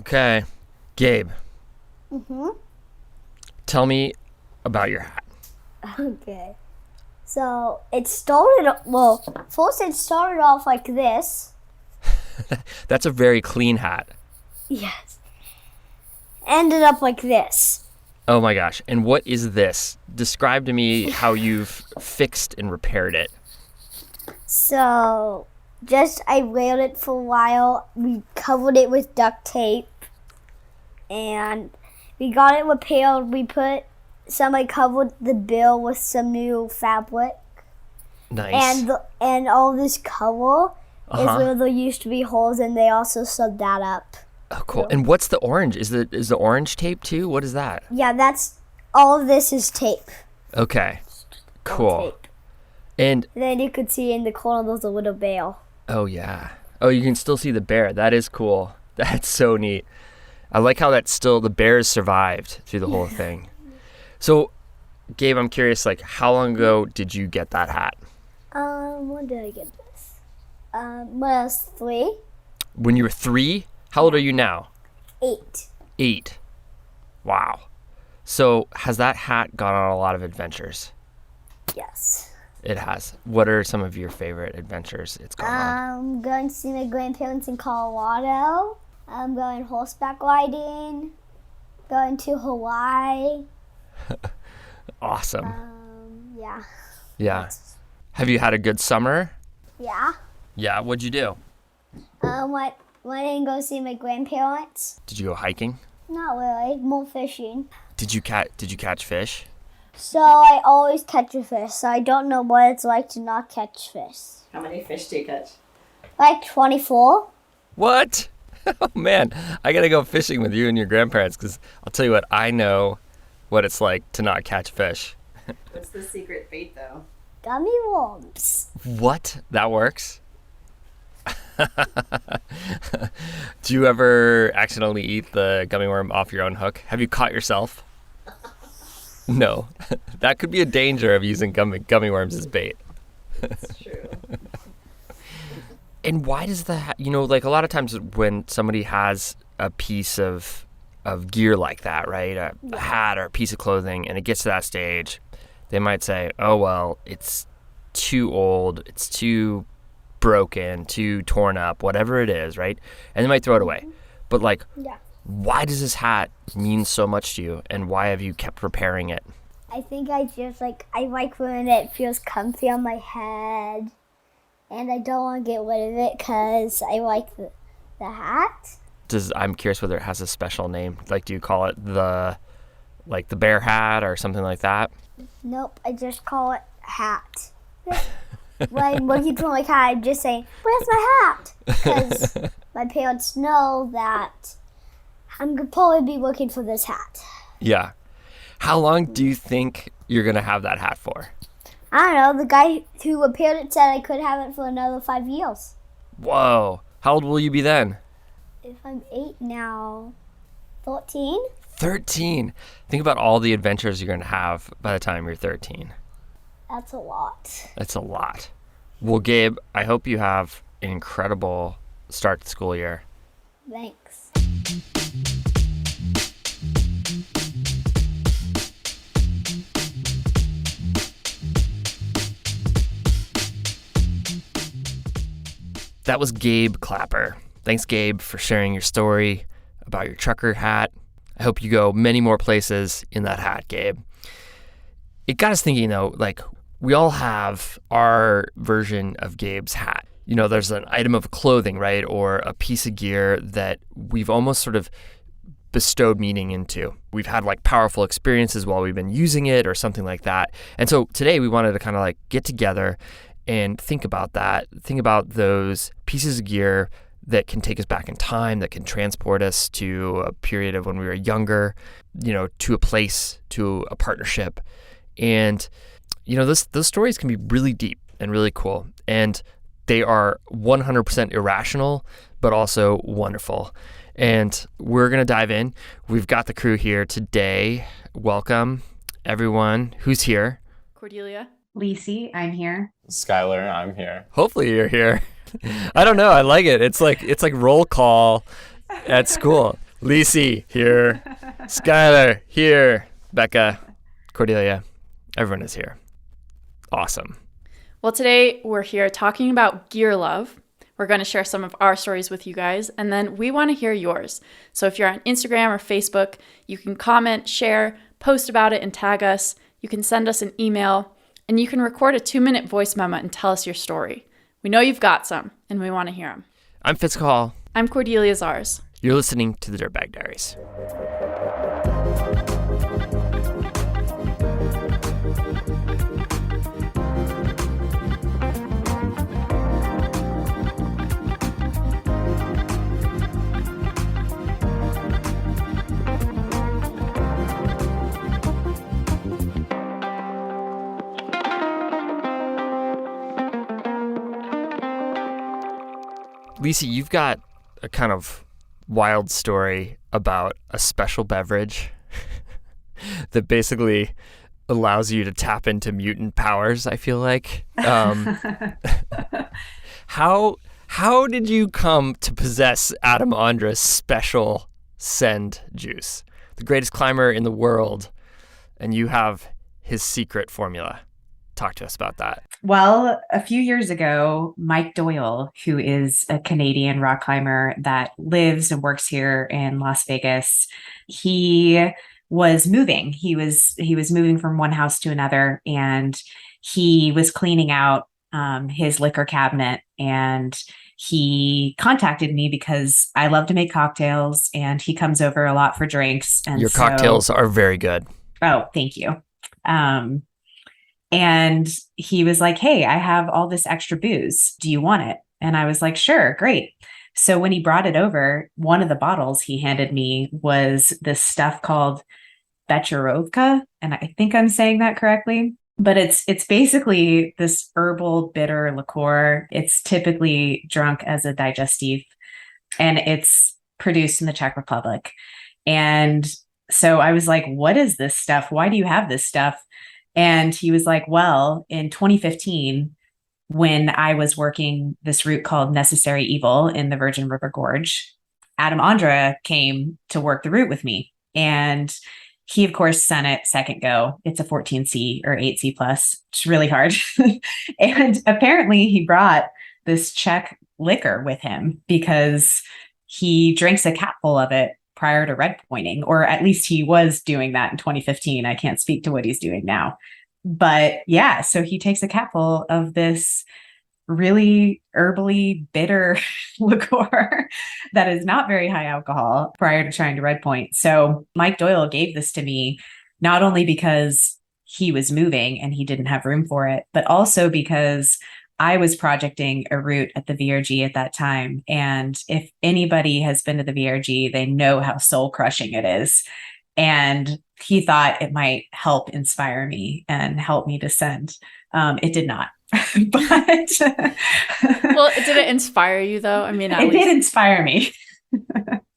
Okay. Gabe, Mm-hmm. tell me about your hat. Okay. So first it started off like this. That's a very clean hat. Yes. Ended up like this. Oh my gosh. And what is this? Describe to me how you've fixed and repaired it. So I railed it for a while. We covered it with duct tape. And we got it repaired. Somebody covered the bill with some new fabric. Nice. And all this cover is Uh-huh. where there used to be holes, and they also sewed that up. Oh, cool. And what's the orange? Is the orange tape too? What is that? Yeah, all of this is tape. Okay. Cool. Tape. And Then you could see in the corner there's a little bear. oh yeah. Oh, you can still see the bear. That is cool. That's so neat. I like how the bears survived through the whole thing. So, Gabe, I'm curious, like, how long ago did you get that hat? When did I get this? When I was 3. When you were 3? How old are you now? 8. 8. Wow. So, has that hat gone on a lot of adventures? Yes. It has. What are some of your favorite adventures it's gone on? I'm going to see my grandparents in Colorado. I'm going horseback riding. Going to Hawaii. Awesome. Yeah. Yeah. Have you had a good summer? Yeah. Yeah. What'd you do? Went and go see my grandparents. Did you go hiking? Not really. More fishing. Did you catch fish? So I always catch a fish. So I don't know what it's like to not catch fish. How many fish do you catch? Like 24. What? Oh man, I gotta go fishing with you and your grandparents because I'll tell you what, I know what it's like to not catch fish. What's the secret bait, though? Gummy worms. What? That works? Do you ever accidentally eat the gummy worm off your own hook? Have you caught yourself? No. That could be a danger of using gummy worms as bait. That's true. And why does that, like a lot of times when somebody has a piece of gear like that, right? A hat or a piece of clothing, and it gets to that stage, they might say, oh, well, it's too old, it's too broken, too torn up, whatever it is, right? And they might throw it away. But like, why does this hat mean so much to you, and why have you kept repairing it? I think I like when it feels comfy on my head. And I don't want to get rid of it because I like the hat. I'm curious whether it has a special name. Like, do you call it the bear hat or something like that? Nope, I just call it hat. When I'm looking for my hat, I'm just saying, where's my hat? Because my parents know that I'm going to probably be looking for this hat. Yeah. How long do you think you're going to have that hat for? I don't know. The guy who repaired it said I could have it for another 5 years. Whoa. How old will you be then? If I'm 8 now, 14? 13. Think about all the adventures you're going to have by the time you're 13. That's a lot. That's a lot. Well, Gabe, I hope you have an incredible start to the school year. Thanks. That was Gabe Clapper. Thanks, Gabe, for sharing your story about your trucker hat. I hope you go many more places in that hat, Gabe. It got us thinking, though, like, we all have our version of Gabe's hat. There's an item of clothing, right, or a piece of gear that we've almost sort of bestowed meaning into. We've had like powerful experiences while we've been using it or something like that. And so today we wanted to kind of like get together and think about that. Think about those pieces of gear that can take us back in time, that can transport us to a period of when we were younger, to a place, to a partnership. And, those stories can be really deep and really cool. And they are 100% irrational, but also wonderful. And we're going to dive in. We've got the crew here today. Welcome, everyone who's here. Cordelia. Lacey, I'm here. Skylar, I'm here. Hopefully you're here. I don't know. I like it. It's like roll call at school. Lisi here. Skylar here. Becca, Cordelia, everyone is here. Awesome. Well, today we're here talking about gear love. We're going to share some of our stories with you guys, and then we want to hear yours. So if you're on Instagram or Facebook, you can comment, share, post about it, and tag us. You can send us an email, and you can record a 2-minute voice memo and tell us your story. We know you've got some, and we want to hear them. I'm Fitz Hall. I'm Cordelia Zars. You're listening to the Dirtbag Diaries. Lisa, you've got a kind of wild story about a special beverage that basically allows you to tap into mutant powers, I feel like. How did you come to possess Adam Ondra's special send juice? The greatest climber in the world, and you have his secret formula. Talk to us about that. Well, a few years ago, Mike Doyle, who is a Canadian rock climber that lives and works here in Las Vegas, he was moving. He was moving from one house to another, and he was cleaning out his liquor cabinet, and he contacted me because I love to make cocktails, and he comes over a lot for drinks. And your cocktails are very good. Oh, thank you. And he was like, hey, I have all this extra booze. Do you want it? And I was like, sure, great. So when he brought it over, one of the bottles he handed me was this stuff called Becherovka. And I think I'm saying that correctly. But it's basically this herbal bitter liqueur. It's typically drunk as a digestif, and it's produced in the Czech Republic. And so I was like, what is this stuff? Why do you have this stuff? And he was like, well, in 2015, when I was working this route called Necessary Evil in the Virgin River Gorge, Adam Ondra came to work the route with me. And he, of course, sent it second go. It's a 14C or 8C plus. It's really hard. And apparently he brought this Czech liquor with him because he drinks a capful of it prior to red pointing, or at least he was doing that in 2015. I can't speak to what he's doing now. But yeah, so he takes a capful of this really herbally bitter liqueur that is not very high alcohol prior to trying to red point. So Mike Doyle gave this to me, not only because he was moving and he didn't have room for it, but also because I was projecting a route at the VRG at that time. And if anybody has been to the VRG, they know how soul crushing it is. And he thought it might help inspire me and help me descend. It did not. But Well, did it inspire you though? I mean, it did inspire me.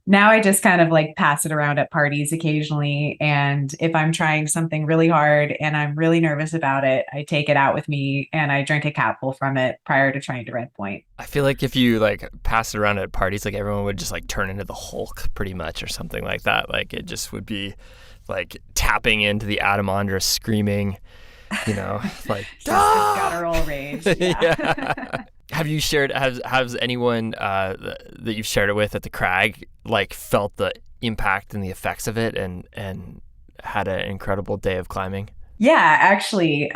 Now I just kind of like pass it around at parties occasionally. And if I'm trying something really hard and I'm really nervous about it, I take it out with me and I drink a capful from it prior to trying to red point. I feel like if you like pass it around at parties, like everyone would just like turn into the Hulk pretty much or something like that. Like it just would be like tapping into the Adam Ondra screaming, you know, like guttural rage. Yeah. Yeah. Have you shared, has anyone that you've shared it with at the crag like felt the impact and the effects of it and had an incredible day of climbing? Yeah, actually,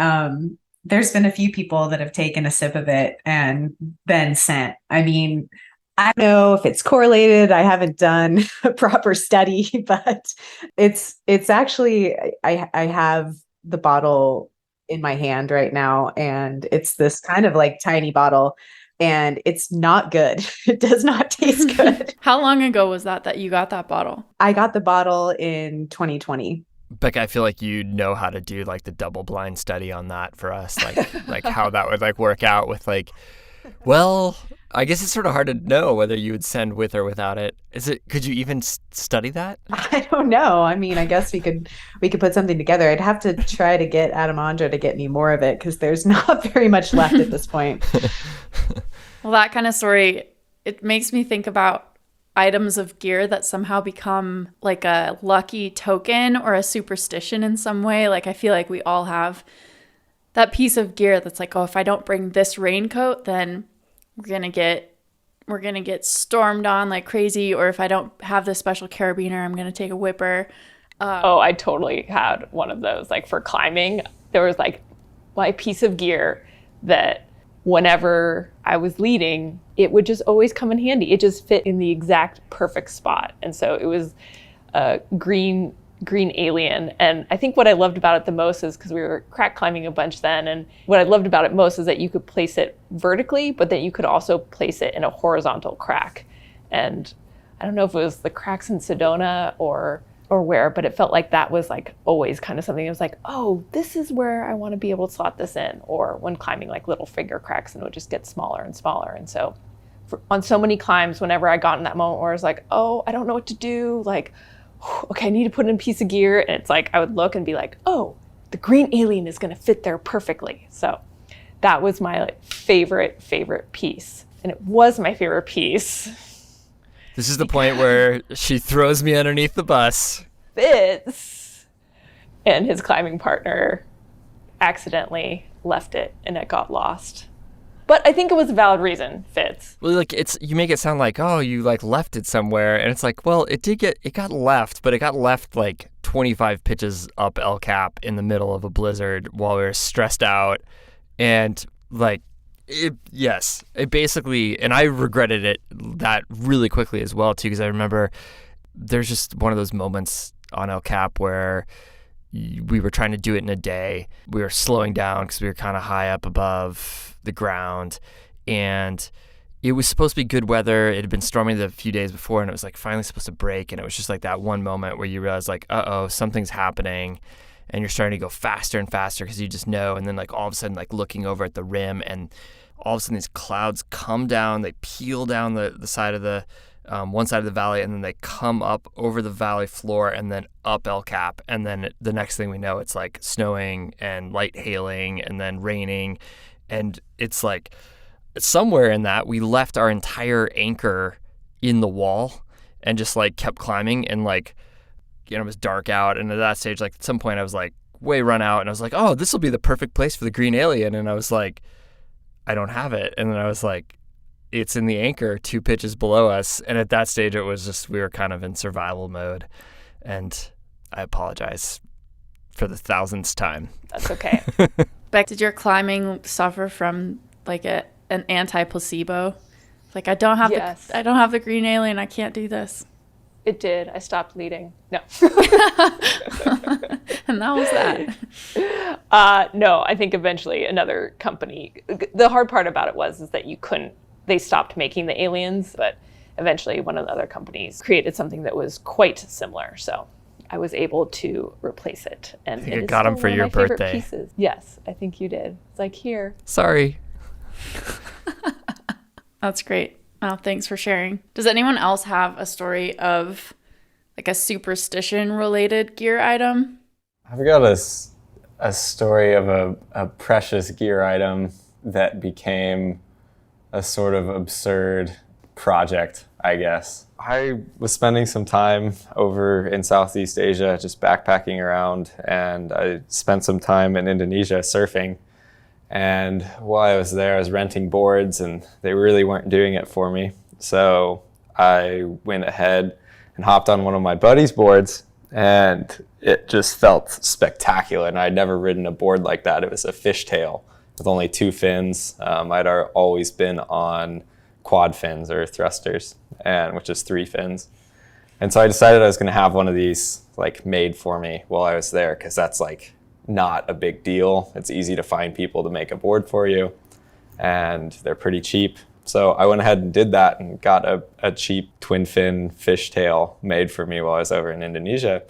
there's been a few people that have taken a sip of it and been sent. I mean, I don't know if it's correlated. I haven't done a proper study, but it's actually, I have the bottle in my hand right now, and it's this kind of like tiny bottle, and it's not good. It does not taste good. How long ago was that you got that bottle? I got the bottle in 2020. Becca, I feel like you know how to do like the double blind study on that for us, like how that would like work out with like, well, I guess it's sort of hard to know whether you would send with or without it. Could you even study that? I don't know. I mean, I guess we could put something together. I'd have to try to get Adam Ondra to get me more of it because there's not very much left at this point. Well, that kind of story, it makes me think about items of gear that somehow become like a lucky token or a superstition in some way. Like I feel like we all have that piece of gear that's like, oh, if I don't bring this raincoat, then we're gonna get stormed on like crazy. Or if I don't have this special carabiner, I'm gonna take a whipper. I totally had one of those. Like for climbing, there was like my piece of gear that whenever I was leading, it would just always come in handy. It just fit in the exact perfect spot. And so it was a green alien. And I think what I loved about it the most is because we were crack climbing a bunch then. And what I loved about it most is that you could place it vertically, but that you could also place it in a horizontal crack. And I don't know if it was the cracks in Sedona or where, but it felt like that was like always kind of something that was like, oh, this is where I want to be able to slot this in. Or when climbing like little finger cracks, and it would just get smaller and smaller. And so on so many climbs, whenever I got in that moment where I was like, oh, I don't know what to do, like, okay, I need to put in a piece of gear. And it's like, I would look and be like, oh, the green alien is going to fit there perfectly. So that was my like favorite piece. And it was my favorite piece. This is the point where she throws me underneath the bus. Fitz and his climbing partner accidentally left it and it got lost. But I think it was a valid reason, Fitz. Well, like you make it sound like, oh, you like left it somewhere, and it's like, well, it got left, but it got left like 25 pitches up El Cap in the middle of a blizzard while we were stressed out, and like. It basically, and I regretted it that really quickly as well too, because I remember there's just one of those moments on El Cap where we were trying to do it in a day. We were slowing down because we were kind of high up above the ground, and it was supposed to be good weather. It had been storming the few days before, and it was like finally supposed to break, and it was just like that one moment where you realize like, uh-oh, something's happening. And you're starting to go faster and faster because you just know. And then like all of a sudden, like looking over at the rim, and all of a sudden these clouds come down, they peel down the side of the one side of the valley, and then they come up over the valley floor and then up El Cap. And then the next thing we know, it's like snowing and light hailing and then raining. And it's like somewhere in that we left our entire anchor in the wall and just like kept climbing, and like, you know, it was dark out, and at that stage, like at some point I was like way run out, and I was like, oh, this will be the perfect place for the green alien, and I was like, I don't have it. And then I was like, it's in the anchor 2 pitches below us. And at that stage it was just, we were kind of in survival mode, and I apologize for the 1000th time. That's okay. Beck, did your climbing suffer from like an anti-placebo? Like I don't have the green alien, I can't do this. It did. I stopped leading. No. And that was that. No, I think eventually another company, the hard part about it is that they stopped making the aliens, but eventually one of the other companies created something that was quite similar. So I was able to replace it. And I think I got them for your birthday. Pieces. Yes, I think you did. It's like, here. Sorry. That's great. Oh, thanks for sharing. Does anyone else have a story of like a superstition related gear item? I've got a story of a precious gear item that became a sort of absurd project, I guess. I was spending some time over in Southeast Asia just backpacking around, and I spent some time in Indonesia surfing. And while I was there, I was renting boards, and they really weren't doing it for me. So I went ahead and hopped on one of my buddy's boards, and it just felt spectacular. And I'd never ridden a board like that. It was a fishtail with only 2 fins. I'd always been on quad fins or thrusters, which is 3 fins. And so I decided I was going to have one of these like made for me while I was there, because that's like not a big deal. It's easy to find people to make a board for you, and they're pretty cheap. So I went ahead and did that and got a cheap twin fin fishtail made for me while I was over in Indonesia.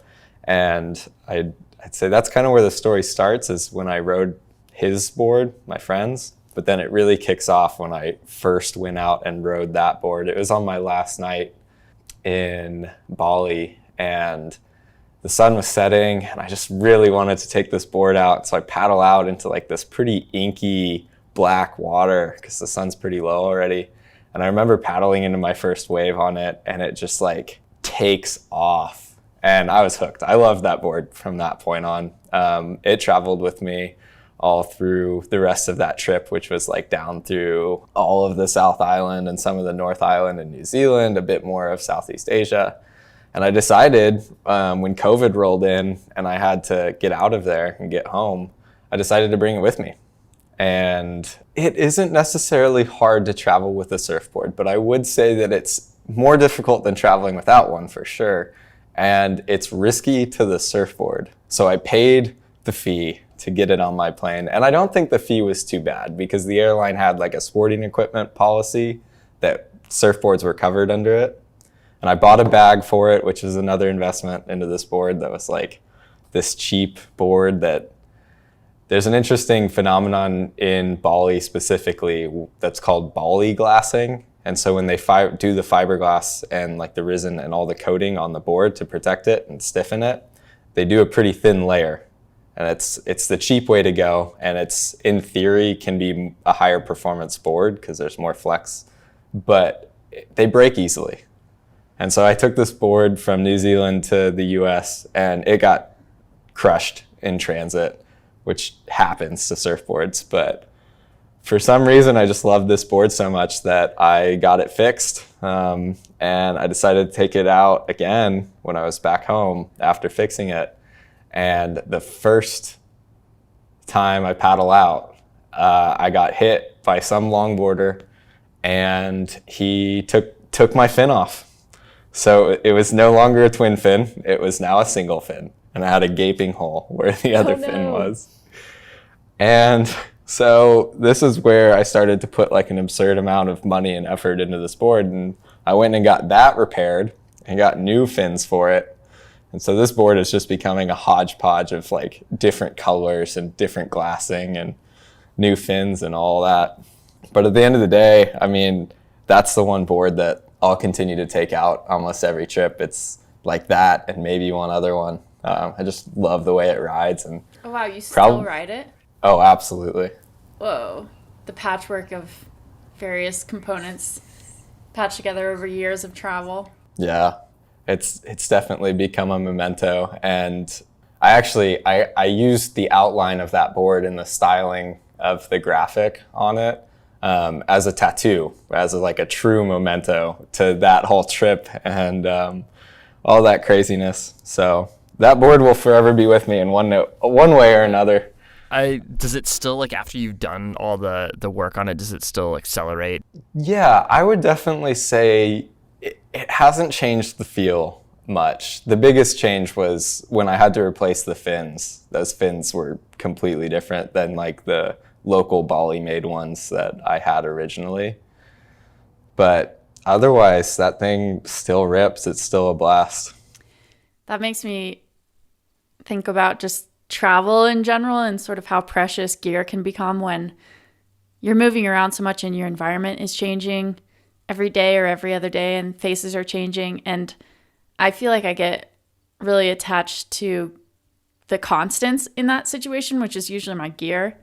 And I'd say that's kind of where the story starts, is when I rode his board, my friend's. But then it really kicks off when I first went out and rode that board. It was on my last night in Bali, and the sun was setting, and I just really wanted to take this board out. So I paddle out into like this pretty inky black water because the sun's pretty low already. And And I remember paddling into my first wave on it, and it just like takes off. And I was hooked. I loved that board from that point on. It traveled with me all through the rest of that trip, which was like down through all of the South Island and some of the North Island in New Zealand, a bit more of Southeast Asia. And I decided when COVID rolled in and I had to get out of there and get home, I decided to bring it with me. And it isn't necessarily hard to travel with a surfboard, but I would say that it's more difficult than traveling without one for sure. And it's risky to the surfboard. So I paid the fee to get it on my plane. And I don't think the fee was too bad because the airline had like a sporting equipment policy that surfboards were covered under it. And I bought a bag for it, which is another investment into this board that was like this cheap board that there's an interesting phenomenon in Bali specifically that's called Bali glassing. And so when they do the fiberglass and like the resin and all the coating on the board to protect it and stiffen it, they do a pretty thin layer. And it's the cheap way to go. And it's, in theory, can be a higher performance board because there's more flex, but they break easily. And so I took this board from New Zealand to the US and it got crushed in transit, which happens to surfboards. But for some reason, I just loved this board so much that I got it fixed. And I decided to take it out again when I was back home after fixing it. And the first time I paddle out, I got hit by some longboarder and he took my fin off. So it was no longer a twin fin, it was now a single fin. And I had a gaping hole where the other fin was. And so this is where I started to put like an absurd amount of money and effort into this board. And I went and got that repaired and got new fins for it. And so this board is just becoming a hodgepodge of like different colors and different glassing and new fins and all that. But at the end of the day, I mean, that's the one board that I'll continue to take out almost every trip. It's like that and maybe one other one. I just love the way it rides. And oh, wow, you still ride it? Oh, absolutely. Whoa. The patchwork of various components patched together over years of travel. Yeah, it's definitely become a memento. And I used the outline of that board and the styling of the graphic on it as a tattoo, as like a true memento to that whole trip and all that craziness. So that board will forever be with me in one way or another. Does it still, like, after you've done all the work on it, does it still accelerate? Yeah, I would definitely say it hasn't changed the feel much. The biggest change was when I had to replace the fins. Those fins were completely different than like the local Bali made ones that I had originally. But otherwise, that thing still rips. It's still a blast. That makes me think about just travel in general and sort of how precious gear can become when you're moving around so much and your environment is changing every day or every other day and faces are changing. And I feel like I get really attached to the constants in that situation, which is usually my gear,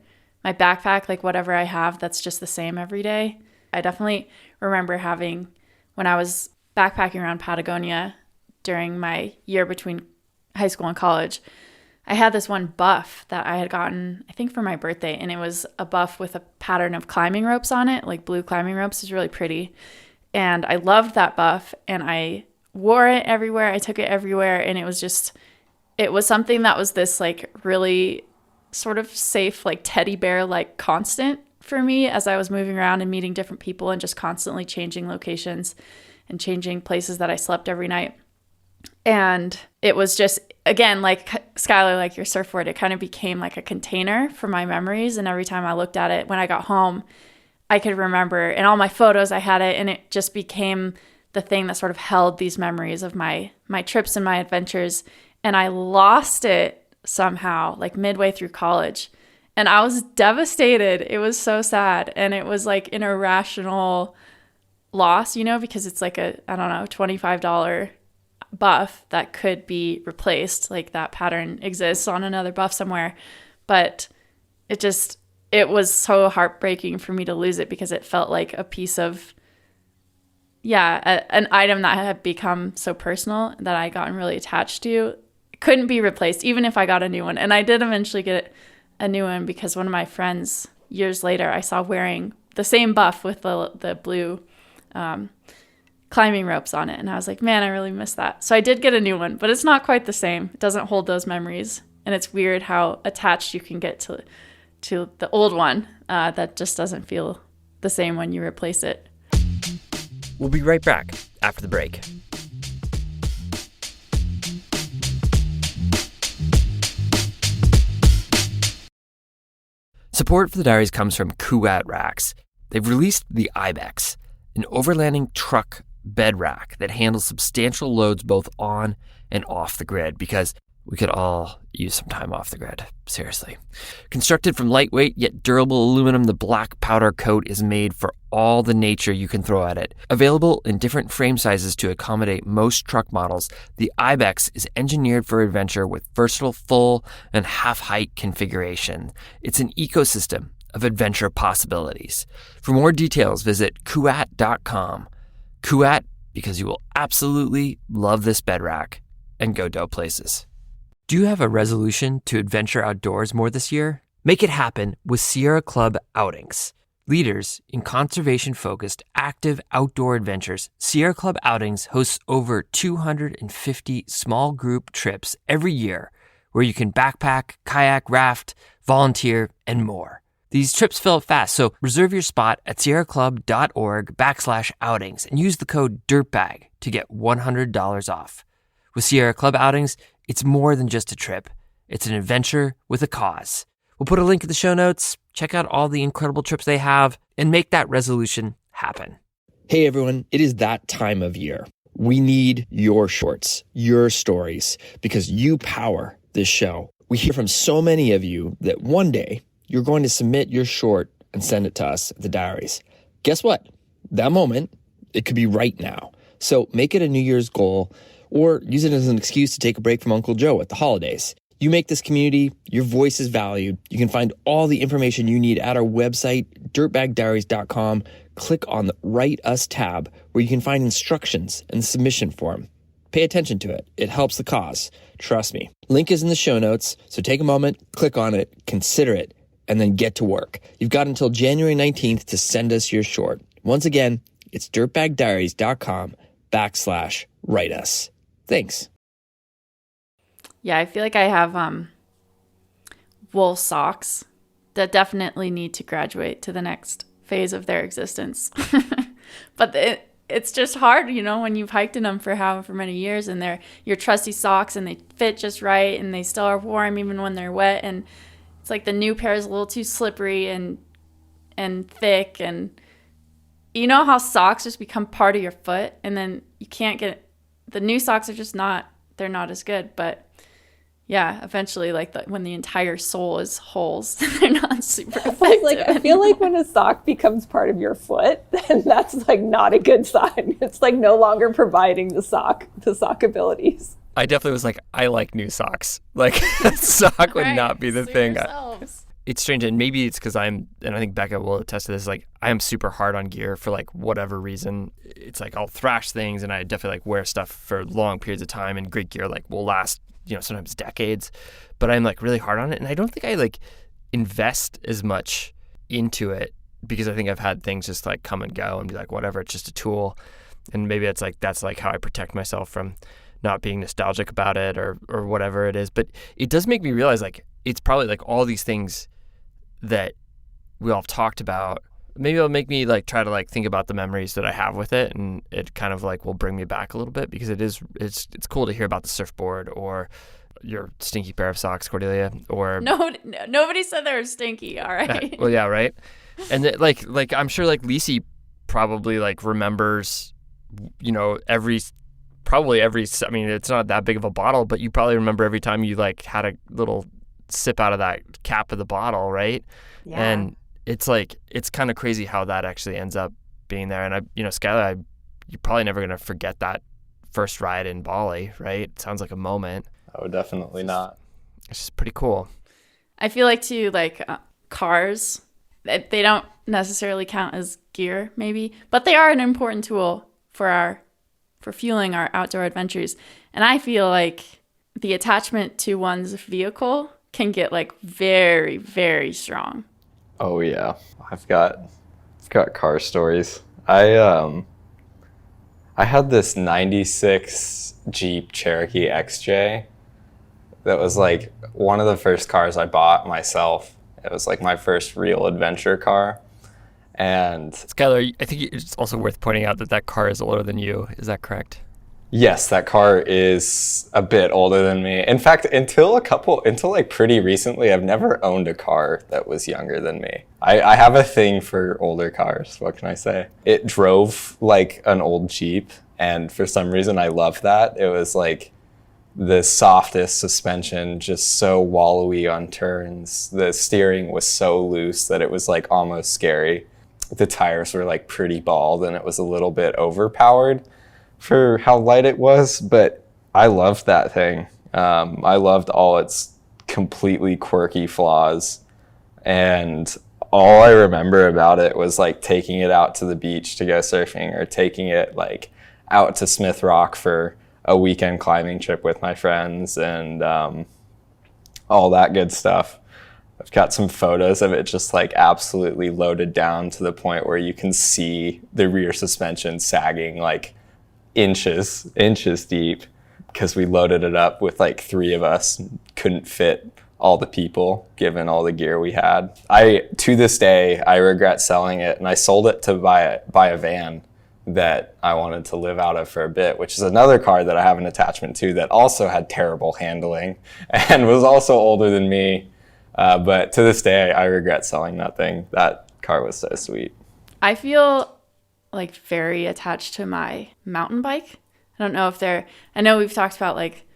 my backpack, like whatever I have that's just the same every day. I definitely remember having, when I was backpacking around Patagonia during my year between high school and college, I had this one buff that I had gotten, I think for my birthday, and it was a buff with a pattern of climbing ropes on it, like blue climbing ropes. It's really pretty. And I loved that buff, and I wore it everywhere. I took it everywhere, and it was something that was this like really sort of safe, like teddy bear, like constant for me as I was moving around and meeting different people and just constantly changing locations and changing places that I slept every night. And it was just, again, like Skylar, like your surfboard, it kind of became like a container for my memories. And every time I looked at it when I got home, I could remember, in all my photos, I had it, and it just became the thing that sort of held these memories of my trips and my adventures. And I lost it somehow, like midway through college. And I was devastated. It was so sad. And it was like an irrational loss, because it's like a, I don't know, $25 buff that could be replaced. Like that pattern exists on another buff somewhere. But it was so heartbreaking for me to lose it because it felt like a piece of an item that had become so personal that I gotten really attached to couldn't be replaced, even if I got a new one. And I did eventually get a new one because one of my friends years later I saw wearing the same buff with the blue climbing ropes on it. And I was like, man, I really miss that. So I did get a new one, but it's not quite the same. It doesn't hold those memories. And it's weird how attached you can get to the old one that just doesn't feel the same when you replace it. We'll be right back after the break. Support for the Diaries comes from Kuat Racks. They've released the Ibex, an overlanding truck bed rack that handles substantial loads both on and off the grid, because we could all use some time off the grid, seriously. Constructed from lightweight yet durable aluminum, the black powder coat is made for all the nature you can throw at it. Available in different frame sizes to accommodate most truck models, the Ibex is engineered for adventure with versatile full and half-height configuration. It's an ecosystem of adventure possibilities. For more details, visit kuat.com. Kuat, because you will absolutely love this bed rack and go dope places. Do you have a resolution to adventure outdoors more this year? Make it happen with Sierra Club Outings. Leaders in conservation-focused, active outdoor adventures, Sierra Club Outings hosts over 250 small group trips every year where you can backpack, kayak, raft, volunteer, and more. These trips fill up fast, so reserve your spot at sierraclub.org/outings and use the code DIRTBAG to get $100 off. With Sierra Club Outings, it's more than just a trip. It's an adventure with a cause. We'll put a link in the show notes. Check out all the incredible trips they have and make that resolution happen. Hey everyone, it is that time of year. We need your shorts, your stories, because you power this show. We hear from so many of you that one day you're going to submit your short and send it to us at the Diaries. Guess what? That moment, it could be right now. So make it a New Year's goal, or use it as an excuse to take a break from Uncle Joe at the holidays. You make this community, your voice is valued. You can find all the information you need at our website, dirtbagdiaries.com. Click on the Write Us tab, where you can find instructions and the submission form. Pay attention to it. It helps the cause. Trust me. Link is in the show notes, so take a moment, click on it, consider it, and then get to work. You've got until January 19th to send us your short. Once again, it's dirtbagdiaries.com/write us. Thanks. Yeah, I feel like I have wool socks that definitely need to graduate to the next phase of their existence. But it's just hard, when you've hiked in them for however many years, and they're your trusty socks and they fit just right and they still are warm even when they're wet, and it's like the new pair is a little too slippery and thick, and you know how socks just become part of your foot and then you can't get the new socks are just not as good. But yeah, eventually, when the entire sole is holes, they're not super effective. I feel like when a sock becomes part of your foot, then that's not a good sign. It's no longer providing the sock abilities. I definitely was I like new socks. Sock would not be the thing. It's strange, and maybe it's because and I think Becca will attest to this, I am super hard on gear for whatever reason. It's I'll thrash things, and I definitely wear stuff for long periods of time, and great gear will last, sometimes decades, but I'm really hard on it. And I don't think I invest as much into it because I think I've had things just come and go and be whatever, it's just a tool. And maybe it's that's how I protect myself from not being nostalgic about it or whatever it is. But it does make me realize it's probably all these things that we all have talked about. Maybe it'll make me try to think about the memories that I have with it, and it kind of will bring me back a little bit, because it's cool to hear about the surfboard or your stinky pair of socks, Cordelia, or nobody said they were stinky. All right. Well, yeah, right. And I'm sure Lisi probably remembers, every. I mean, it's not that big of a bottle, but you probably remember every time you had a little sip out of that cap of the bottle, right? Yeah. And it's it's kind of crazy how that actually ends up being there. And Skylar, you're probably never going to forget that first ride in Bali, right? It sounds like a moment. Oh, definitely not. It's just pretty cool. I feel too, cars, they don't necessarily count as gear maybe, but they are an important tool for fueling our outdoor adventures. And I feel like the attachment to one's vehicle can get like very, very strong. Oh yeah, I've got car stories. I had this 96 Jeep Cherokee XJ that was like one of the first cars I bought myself. It was like my first real adventure car. And Skylar, I think it's also worth pointing out that car is older than you. Is that correct? yes, that car is a bit older than me. In fact, until like pretty recently, I've never owned a car that was younger than me. I have a thing for older cars. What can I say? It drove like an old Jeep, and for some reason I loved that. It was like the softest suspension, just so wallowy on turns. The steering was so loose that it was like almost scary. The tires were like pretty bald, and it was a little bit overpowered for how light it was, but I loved that thing. I loved all its completely quirky flaws, and all I remember about it was like taking it out to the beach to go surfing, or taking it like out to Smith Rock for a weekend climbing trip with my friends, and all that good stuff. I've got some photos of it just like absolutely loaded down to the point where you can see the rear suspension sagging like inches deep, because we loaded it up with like 3 of us. Couldn't fit all the people given all the gear we had. To this day, I regret selling it, and I sold it to buy a van that I wanted to live out of for a bit, which is another car that I have an attachment to that also had terrible handling and was also older than me. But to this day, I regret selling that thing. That car was so sweet. I feel like very attached to my mountain bike. I know we've talked about like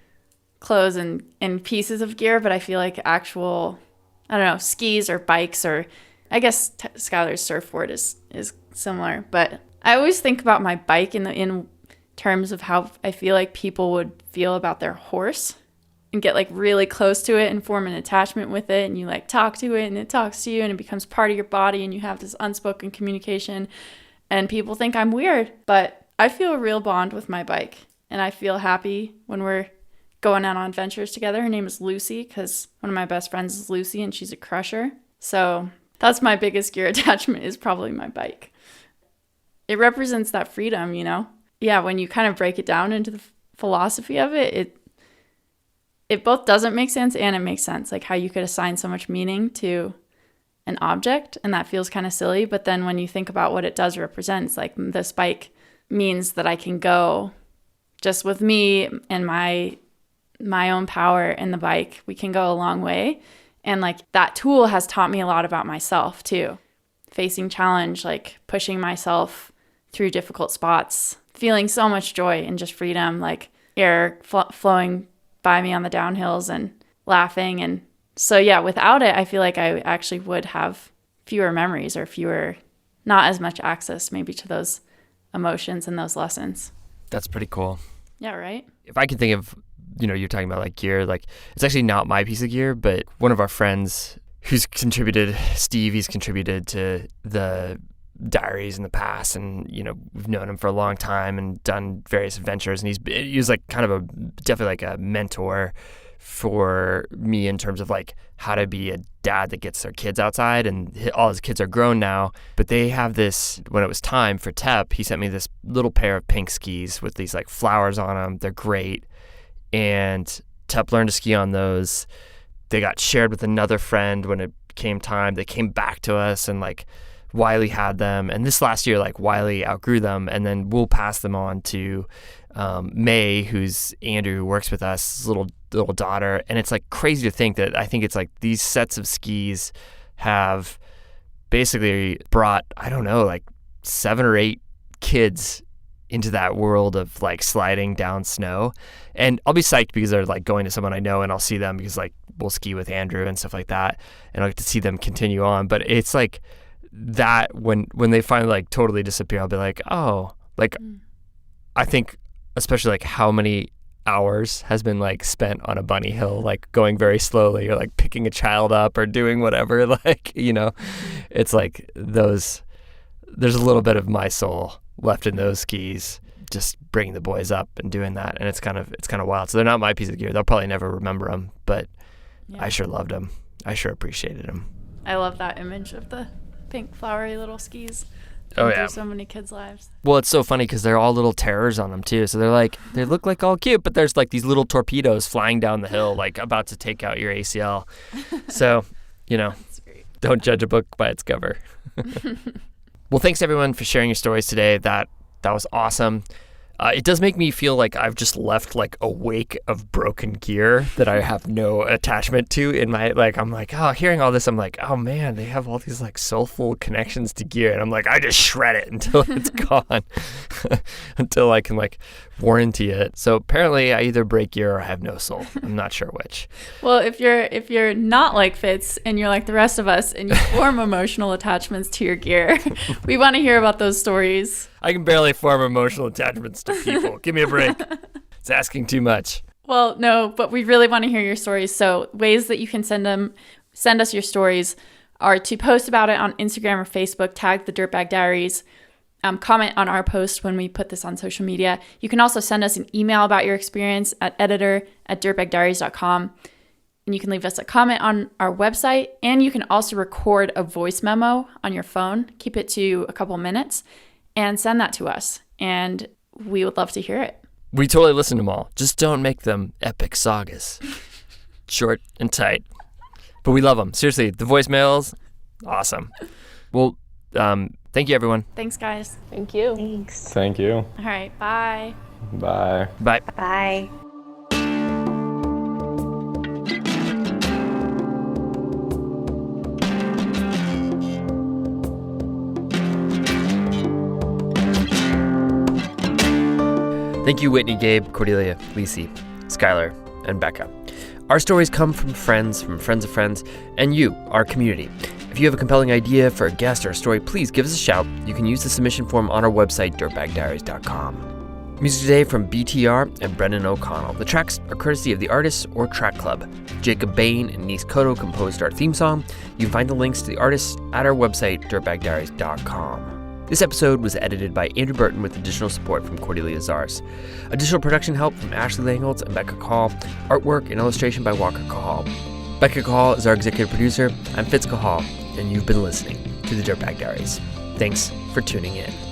clothes and pieces of gear, but I feel like actual, I don't know, skis or bikes, or I guess Skylar's surfboard is similar. But I always think about my bike in terms of how I feel like people would feel about their horse, and get like really close to it and form an attachment with it, and you like talk to it and it talks to you and it becomes part of your body, and you have this unspoken communication, and people think I'm weird, but I feel a real bond with my bike, and I feel happy when we're going out on adventures together. Her name is Lucy because one of my best friends is Lucy, and she's a crusher. So that's my biggest gear attachment, is probably my bike. It represents that freedom, you know? Yeah, when you kind of break it down into the philosophy of it, it both doesn't make sense and it makes sense, like how you could assign so much meaning to an object, and that feels kind of silly. But then when you think about what it does represent, it's like this bike means that I can go just with me and my own power in the bike. We can go a long way. And like that tool has taught me a lot about myself too. Facing challenge, like pushing myself through difficult spots, feeling so much joy and just freedom, like air flowing by me on the downhills and laughing. And so yeah, without it, I feel like I actually would have fewer memories, or not as much access maybe to those emotions and those lessons. That's pretty cool. Yeah, right? If I can think of, you're talking about like gear, like it's actually not my piece of gear, but one of our friends who's contributed, Steve, he's contributed to the diaries in the past, and we've known him for a long time and done various adventures, and he was like kind of definitely like a mentor for me in terms of like how to be a dad that gets their kids outside, and all his kids are grown now, but they have this, when it was time for TEP, he sent me this little pair of pink skis with these like flowers on them. They're great, and TEP learned to ski on those. They got shared with another friend when it came time. They came back to us, and like Wiley had them, and this last year like Wiley outgrew them, and then we'll pass them on to May, who's Andrew, who works with us, little daughter. And it's like crazy to think that I think it's like these sets of skis have basically brought, I don't know, like 7 or 8 kids into that world of like sliding down snow. And I'll be psyched because they're like going to someone I know, and I'll see them because like we'll ski with Andrew and stuff like that, and I'll get to see them continue on. But it's like that when they finally like totally disappear, I'll be like, oh, like I think especially like how many hours has been like spent on a bunny hill, like going very slowly, or like picking a child up or doing whatever, like it's like there's a little bit of my soul left in those skis. just bringing the boys up and doing that, and it's kind of wild. So they're not my piece of gear. They'll probably never remember them, but I sure loved them. I sure appreciated them. I love that image of the pink flowery little skis. Oh yeah, through so many kids' lives. Well, it's so funny because they're all little terrors on them too. So they look like all cute, but there's like these little torpedoes flying down the hill, like about to take out your ACL. So, don't judge a book by its cover. Well, thanks everyone for sharing your stories today. That was awesome. It does make me feel like I've just left like a wake of broken gear that I have no attachment to in my, I'm like, oh, hearing all this, I'm like, oh man, they have all these like soulful connections to gear. And I'm like, I just shred it until it's gone, until I can like warranty it. So apparently I either break gear or I have no soul. I'm not sure which. Well, if you're not like Fitz and you're like the rest of us and you form emotional attachments to your gear, we want to hear about those stories. I can barely form emotional attachments to people. Give me a break. It's asking too much. Well, no, but we really want to hear your stories. So ways that you can send us your stories are to post about it on Instagram or Facebook, tag the Dirtbag Diaries, comment on our post when we put this on social media. You can also send us an email about your experience at editor@dirtbagdiaries.com. And you can leave us a comment on our website. And you can also record a voice memo on your phone. Keep it to a couple minutes and send that to us. And we would love to hear it. We totally listen to them all. Just don't make them epic sagas. Short and tight. But we love them. Seriously, the voicemails, awesome. Well, thank you, everyone. Thanks, guys. Thank you. Thanks. Thank you. All right. Bye. Bye. Bye. Bye. Thank you, Whitney, Gabe, Cordelia, Lacey, Skylar, and Becca. Our stories come from friends of friends, and you, our community. If you have a compelling idea for a guest or a story, please give us a shout. You can use the submission form on our website, dirtbagdiaries.com. Music today from BTR and Brendan O'Connell. The tracks are courtesy of the artists or Track Club. Jacob Bain and Nice Cotto composed our theme song. You can find the links to the artists at our website, dirtbagdiaries.com. This episode was edited by Andrew Burton with additional support from Cordelia Zars. Additional production help from Ashley Langholtz and Becca Call. Artwork and illustration by Walker Cahal. Becca Cahal is our executive producer. I'm Fitz Cahal, and you've been listening to the Dirtbag Diaries. Thanks for tuning in.